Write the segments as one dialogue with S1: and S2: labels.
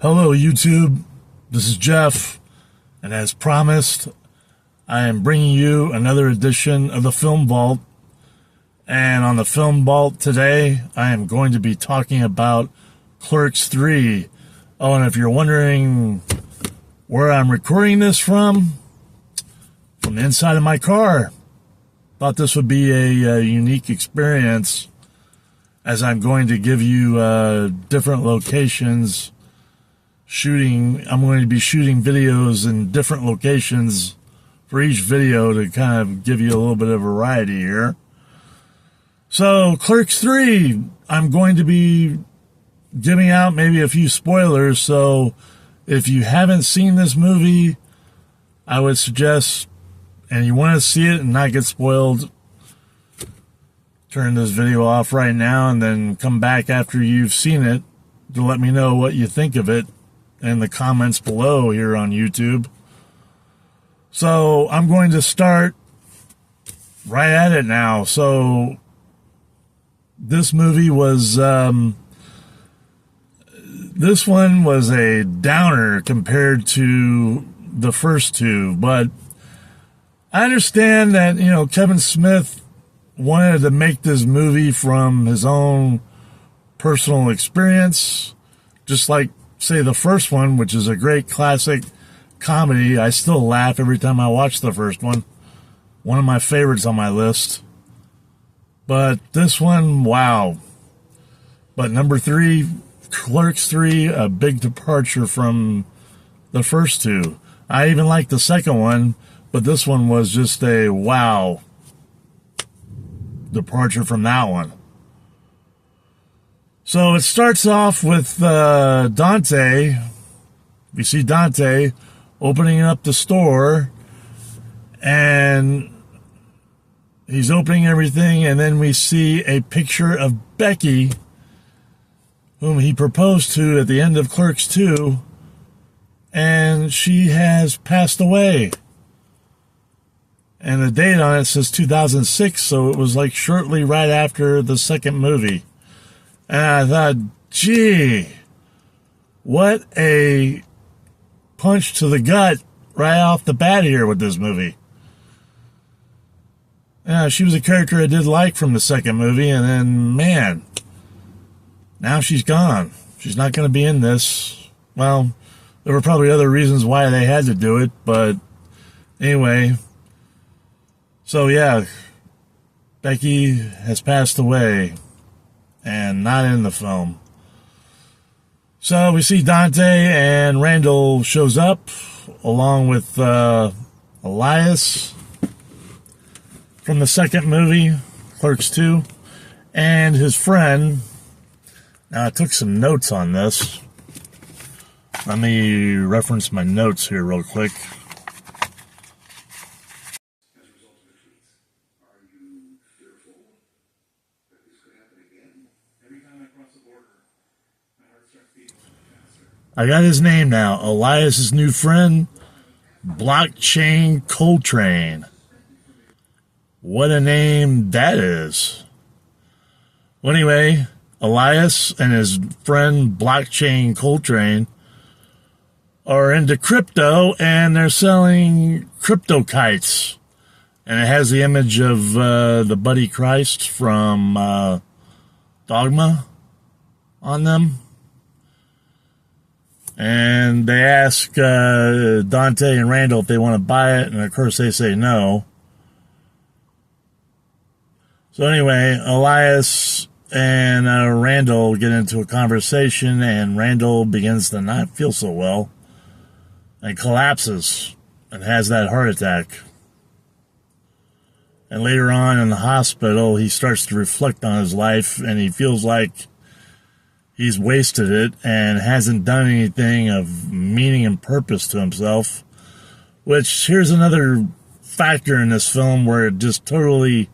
S1: Hello, YouTube. This is Jeff, and as promised, I am bringing you another edition of the Film Vault. And on the Film Vault today, I am going to be talking about Clerks III. Oh, and if you're wondering where I'm recording this from the inside of my car. Thought this would be a unique experience, as I'm going to give you different locations. I'm going to be shooting videos in different locations for each video to kind of give you a little bit of variety here. So, Clerks III, I'm going to be giving out maybe a few spoilers, so if you haven't seen this movie, I would suggest, and you want to see it and not get spoiled, turn this video off right now and then come back after you've seen it to let me know what you think of it in the comments below here on YouTube. So I'm going to start right at it now. So this movie was, this one was a downer compared to the first two, but I understand that, Kevin Smith wanted to make this movie from his own personal experience, just like, say, the first one, which is a great classic comedy. I still laugh every time I watch the first one. One of my favorites on my list. But this one, wow. But number 3, Clerks 3, a big departure from the first two. I even like the second one, but this one was just a wow departure from that one. So it starts off with Dante. We see Dante opening up the store, and he's opening everything, and then we see a picture of Becky, whom he proposed to at the end of Clerks 2, and she has passed away. And the date on it says 2006, so it was like shortly right after the second movie. And I thought, gee, what a punch to the gut right off the bat here with this movie. Yeah, she was a character I did like from the second movie, and then, man, now she's gone. She's not going to be in this. Well, there were probably other reasons why they had to do it, but anyway. So, yeah, Becky has passed away and not in the film. So we see Dante, and Randall shows up along with Elias from the second movie, Clerks 2, and his friend. Now, I took some notes on this. Let me reference my notes here real quick. I got his name now. Elias's new friend, Blockchain Coltrane. What a name that is. Well, anyway, Elias and his friend Blockchain Coltrane are into crypto, and they're selling crypto kites. And it has the image of the Buddy Christ from Dogma on them. And they ask Dante and Randall if they want to buy it, and of course they say no. So anyway, Elias and Randall get into a conversation, and Randall begins to not feel so well and collapses and has that heart attack. And later on in the hospital, he starts to reflect on his life, and he feels like he's wasted it and hasn't done anything of meaning and purpose to himself. Which, here's another factor in this film where it just totally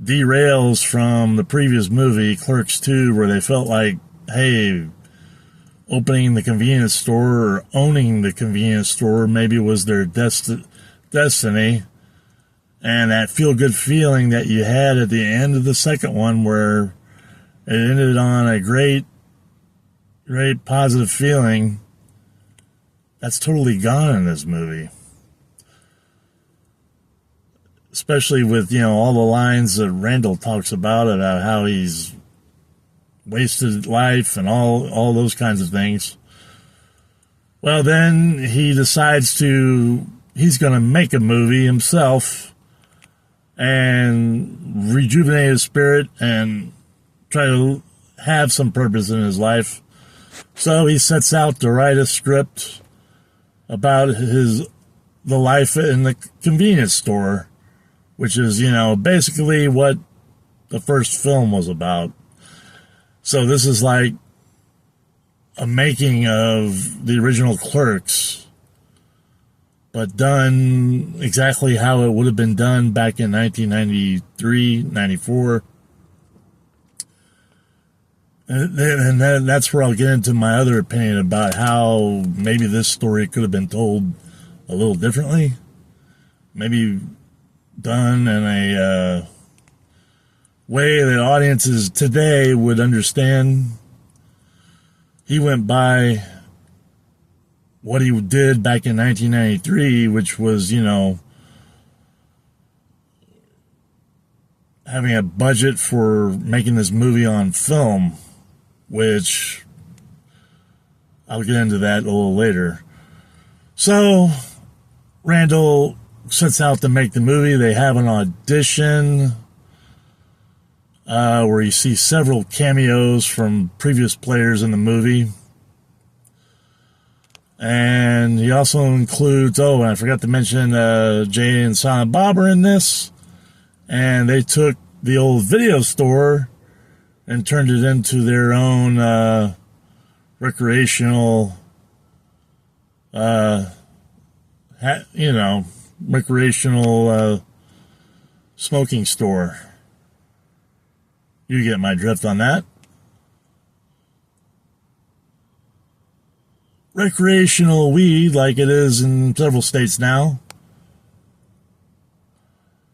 S1: derails from the previous movie, Clerks 2, where they felt like, hey, opening the convenience store or owning the convenience store maybe was their destiny. And that feel-good feeling that you had at the end of the second one, where it ended on a great great positive feeling, that's totally gone in this movie. Especially with, all the lines that Randall talks about how he's wasted life and all those kinds of things. Well, then he decides he's going to make a movie himself and rejuvenate his spirit and try to have some purpose in his life. So he sets out to write a script about the life in the convenience store, which is, basically what the first film was about. So this is like a making of the original Clerks, but done exactly how it would have been done back in 1993, 94. And that's where I'll get into my other opinion about how maybe this story could have been told a little differently. Maybe done in a way that audiences today would understand. He went by what he did back in 1993, which was, having a budget for making this movie on film, which I'll get into that a little later. So Randall sets out to make the movie. They have an audition where you see several cameos from previous players in the movie. And he also includes, and I forgot to mention, Jay and Silent Bob are in this. And they took the old video store and turned it into their own recreational, smoking store. You get my drift on that. Recreational weed, like it is in several states now.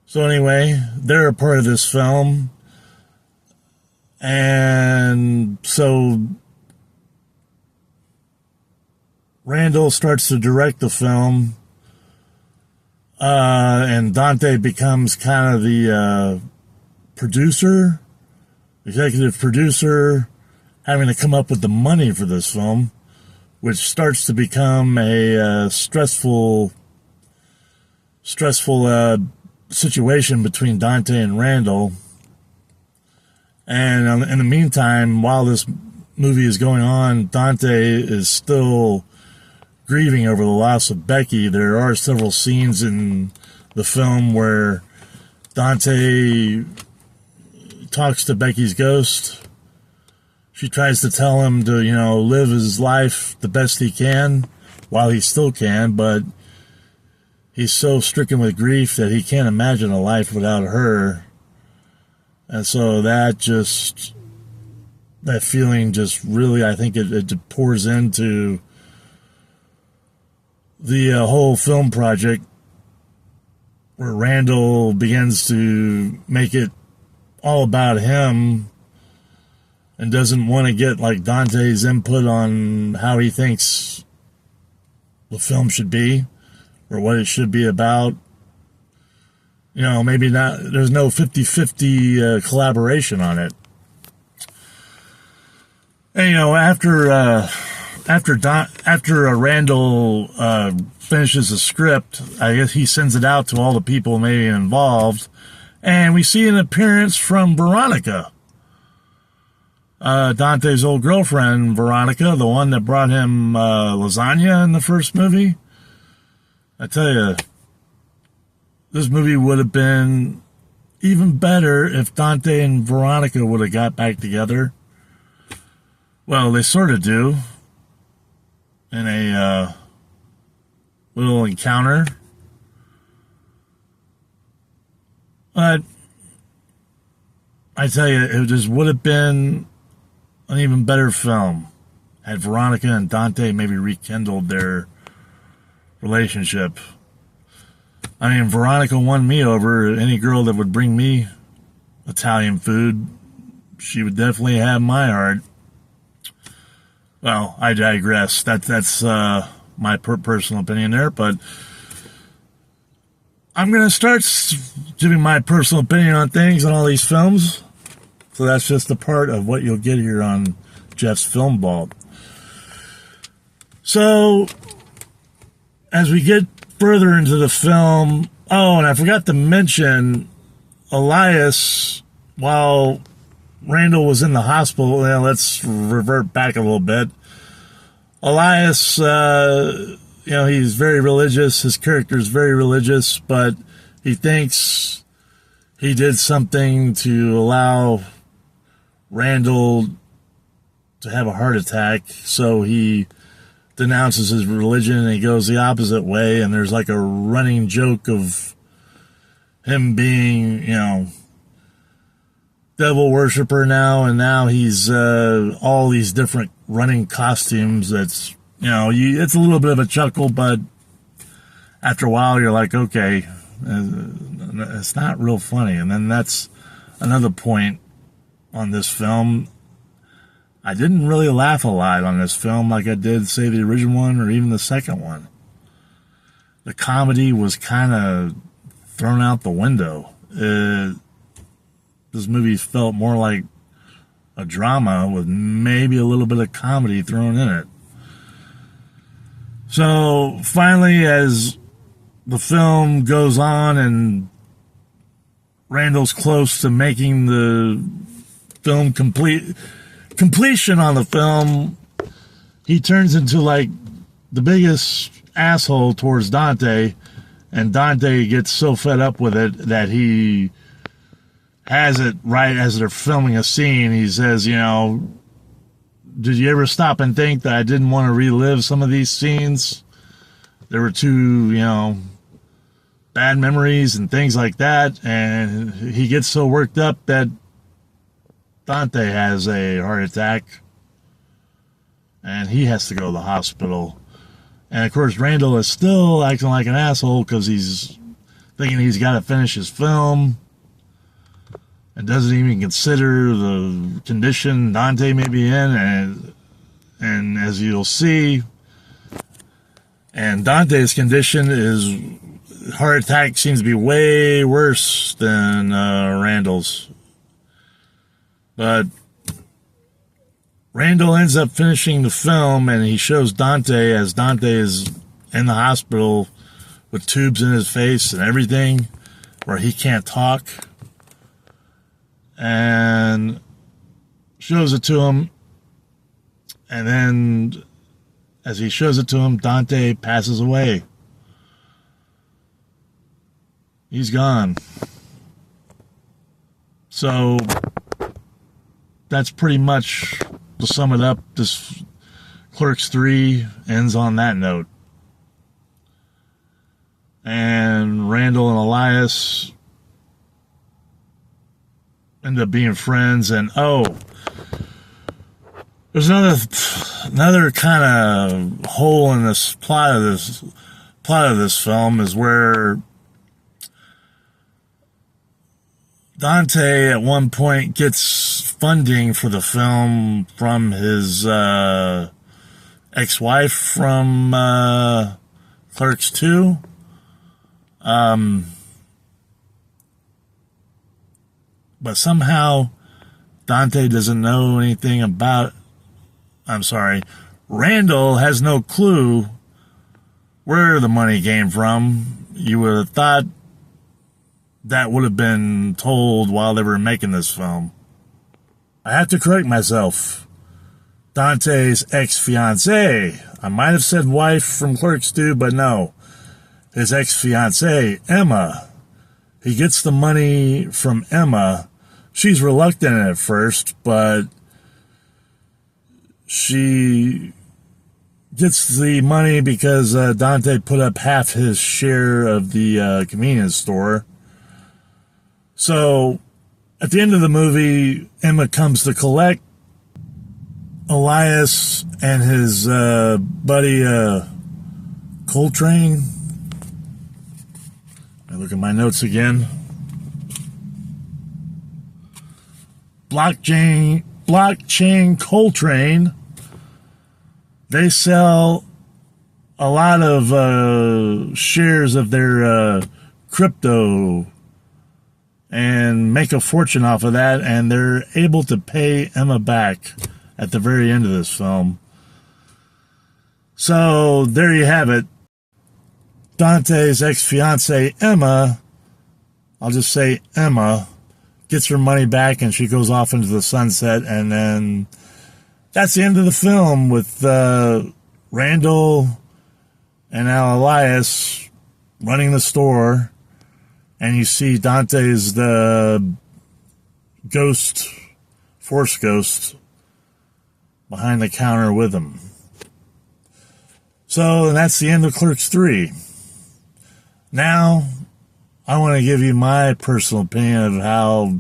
S1: So anyway, they're a part of this film. And so Randall starts to direct the film. And Dante becomes kind of the executive producer, having to come up with the money for this film, which starts to become a stressful situation between Dante and Randall. And in the meantime, while this movie is going on, Dante is still grieving over the loss of Becky. There are several scenes in the film where Dante talks to Becky's ghost. She tries to tell him to, live his life the best he can while he still can, but he's so stricken with grief that he can't imagine a life without her. And so that feeling just really, I think it pours into the whole film project, where Randall begins to make it all about him and doesn't want to get like Dante's input on how he thinks the film should be or what it should be about. Maybe not, there's no 50-50 collaboration on it. And, after Randall finishes the script, I guess he sends it out to all the people maybe involved, and we see an appearance from Veronica, Dante's old girlfriend, Veronica, the one that brought him lasagna in the first movie. I tell you, this movie would have been even better if Dante and Veronica would have got back together. Well, they sort of do in a little encounter. But I tell you, it just would have been an even better film had Veronica and Dante maybe rekindled their relationship. I mean, Veronica won me over. Any girl that would bring me Italian food, she would definitely have my heart. Well, I digress. That's my personal opinion there, but I'm going to start giving my personal opinion on things in all these films. So that's just a part of what you'll get here on Jeff's Film Vault. So, as we get further into the film, oh, and I forgot to mention, Elias, while Randall was in the hospital, let's revert back a little bit. Elias, he's very religious. His character is very religious, but he thinks he did something to allow Randall to have a heart attack. So he denounces his religion and he goes the opposite way. And there's like a running joke of him being, devil worshiper now. And now he's all these different running costumes. That's, it's a little bit of a chuckle, but after a while you're like, okay, it's not real funny. And then that's another point on this film. I didn't really laugh a lot on this film like I did, say, the original one or even the second one. The comedy was kind of thrown out the window. This movie felt more like a drama with maybe a little bit of comedy thrown in it. So finally, as the film goes on and Randall's close to making the film completion on the film, he turns into like the biggest asshole towards Dante, and Dante gets so fed up with it that he has it right as they're filming a scene. He says, did you ever stop and think that I didn't want to relive some of these scenes? There were too, bad memories and things like that. And he gets so worked up that Dante has a heart attack and he has to go to the hospital. And of course, Randall is still acting like an asshole because he's thinking he's got to finish his film and doesn't even consider the condition Dante may be in. And as you'll see, and Dante's condition is, heart attack seems to be way worse than Randall's. But Randall ends up finishing the film, and he shows Dante as Dante is in the hospital with tubes in his face and everything, where he can't talk. And shows it to him. And then, as he shows it to him, Dante passes away. He's gone. So that's pretty much, to sum it up, this Clerks 3 ends on that note. And Randall and Elias end up being friends. And there's another kind of hole in this plot of this film, is where Dante at one point gets funding for the film from his ex-wife from Clerks II. But somehow Dante doesn't know anything about, Randall has no clue where the money came from. You would have thought that would have been told while they were making this film. I have to correct myself. Dante's ex-fiancée. I might have said wife from Clerks 2, but no. His ex-fiancée, Emma. He gets the money from Emma. She's reluctant at first, but she gets the money because Dante put up half his share of the convenience store. So, at the end of the movie, Emma comes to collect Elias and his buddy Coltrane. I look at my notes again. Blockchain Coltrane they sell a lot of shares of their crypto and make a fortune off of that, and they're able to pay Emma back at the very end of this film. So there you have it. Dante's ex-fiancée Emma, I'll just say Emma, gets her money back and she goes off into the sunset, and then that's the end of the film with Randall and now Elias running the store, and you see Dante's the ghost, force ghost, behind the counter with him. So that's the end of Clerks 3. Now, I want to give you my personal opinion of how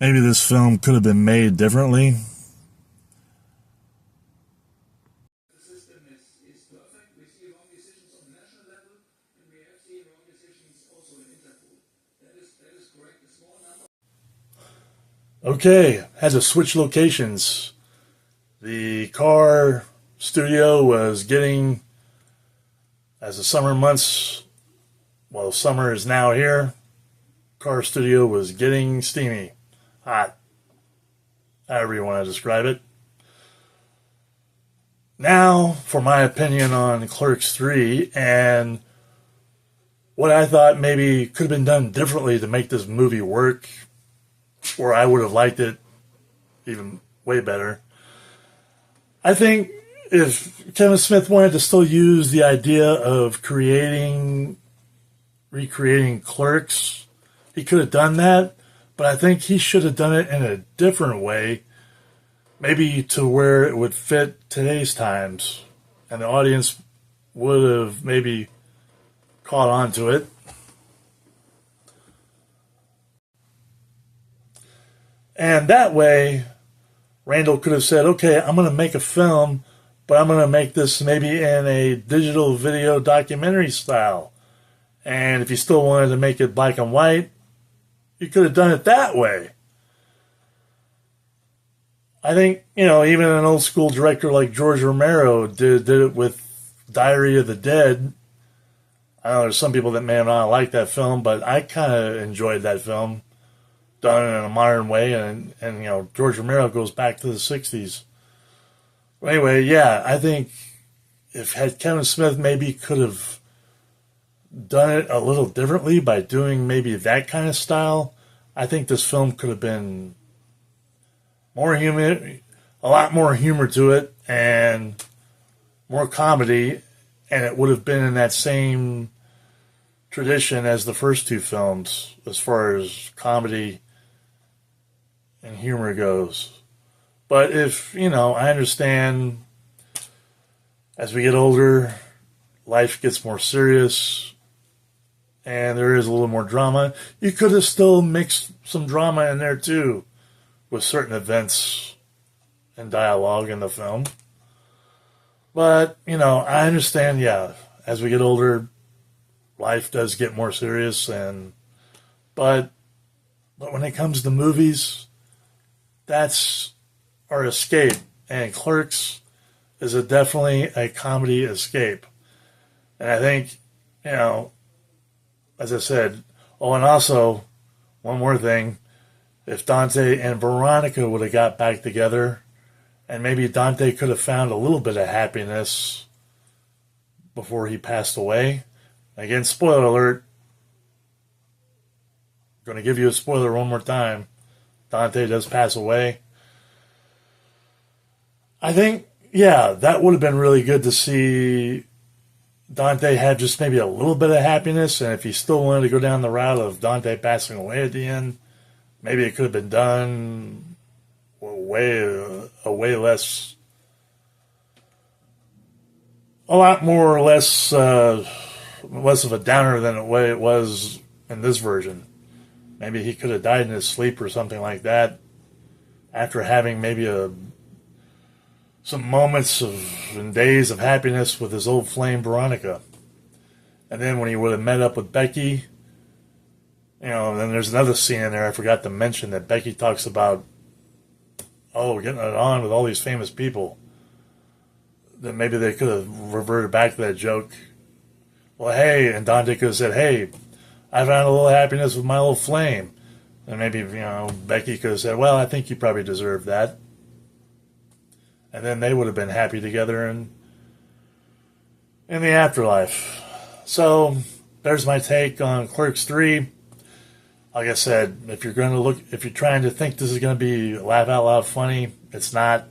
S1: maybe this film could have been made differently.
S2: The system is perfect. We see wrong decisions on the national level, and we have seen wrong decisions also in Interpol. That is correct. A small number.
S1: Okay, had to switch locations. The car studio was getting, as the summer months, well, summer is now here, car studio was getting steamy, hot, however you want to describe it. Now, for my opinion on Clerks 3, and what I thought maybe could have been done differently to make this movie work, or I would have liked it even way better. I think if Kevin Smith wanted to still use the idea of recreating Clerks, he could have done that, but I think he should have done it in a different way, maybe to where it would fit today's times, and the audience would have maybe caught on to it. And that way, Randall could have said, okay, I'm going to make a film, but I'm going to make this maybe in a digital video documentary style. And if you still wanted to make it black and white, you could have done it that way. I think, even an old school director like George Romero did it with Diary of the Dead. I know there's some people that may not like that film, but I kind of enjoyed that film, done in a modern way, and George Romero goes back to the 60s. Anyway, yeah, I think if Kevin Smith maybe could have done it a little differently by doing maybe that kind of style, I think this film could have been more humor, a lot more humor to it, and more comedy, and it would have been in that same tradition as the first two films as far as comedy and humor goes. But if, I understand as we get older, life gets more serious and there is a little more drama. You could have still mixed some drama in there too with certain events and dialogue in the film. But, I understand, yeah, as we get older, life does get more serious, but when it comes to movies, that's our escape, and Clerks is definitely a comedy escape. And I think, as I said, and also, one more thing, if Dante and Veronica would have got back together, and maybe Dante could have found a little bit of happiness before he passed away. Again, spoiler alert. I'm going to give you a spoiler one more time. Dante does pass away. I think, yeah, that would have been really good to see Dante have just maybe a little bit of happiness, and if he still wanted to go down the route of Dante passing away at the end, maybe it could have been done a lot more or less of a downer than the way it was in this version. Maybe he could have died in his sleep or something like that after having maybe some moments and days of happiness with his old flame Veronica. And then when he would have met up with Becky, then there's another scene in there I forgot to mention that Becky talks about, getting it on with all these famous people. then maybe they could have reverted back to that joke. Well, hey, and Dante could have said, hey, I found a little happiness with my little flame. And maybe, Becky could have said, well, I think you probably deserve that. And then they would have been happy together in the afterlife. So, there's my take on Clerks 3. Like I said, if you're trying to think this is going to be laugh out loud funny, it's not.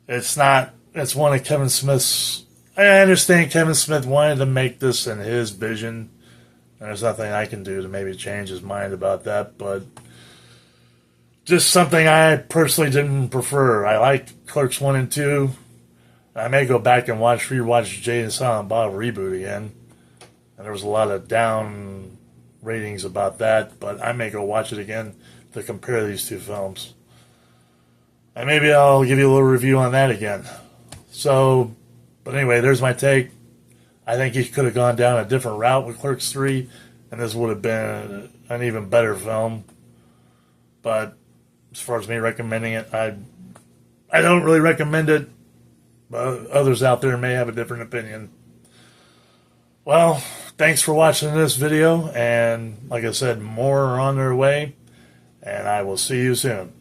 S1: It's not. It's one of Kevin Smith's. I understand Kevin Smith wanted to make this in his vision. There's nothing I can do to maybe change his mind about that, but just something I personally didn't prefer. I liked Clerks 1 and 2. I may go back and rewatch Jay and Silent Bob reboot again. And there was a lot of down ratings about that, but I may go watch it again to compare these two films. And maybe I'll give you a little review on that again. So, but anyway, there's my take. I think he could have gone down a different route with Clerks 3, and this would have been an even better film. But as far as me recommending it, I don't really recommend it. But others out there may have a different opinion. Well, thanks for watching this video, and like I said, more are on their way, and I will see you soon.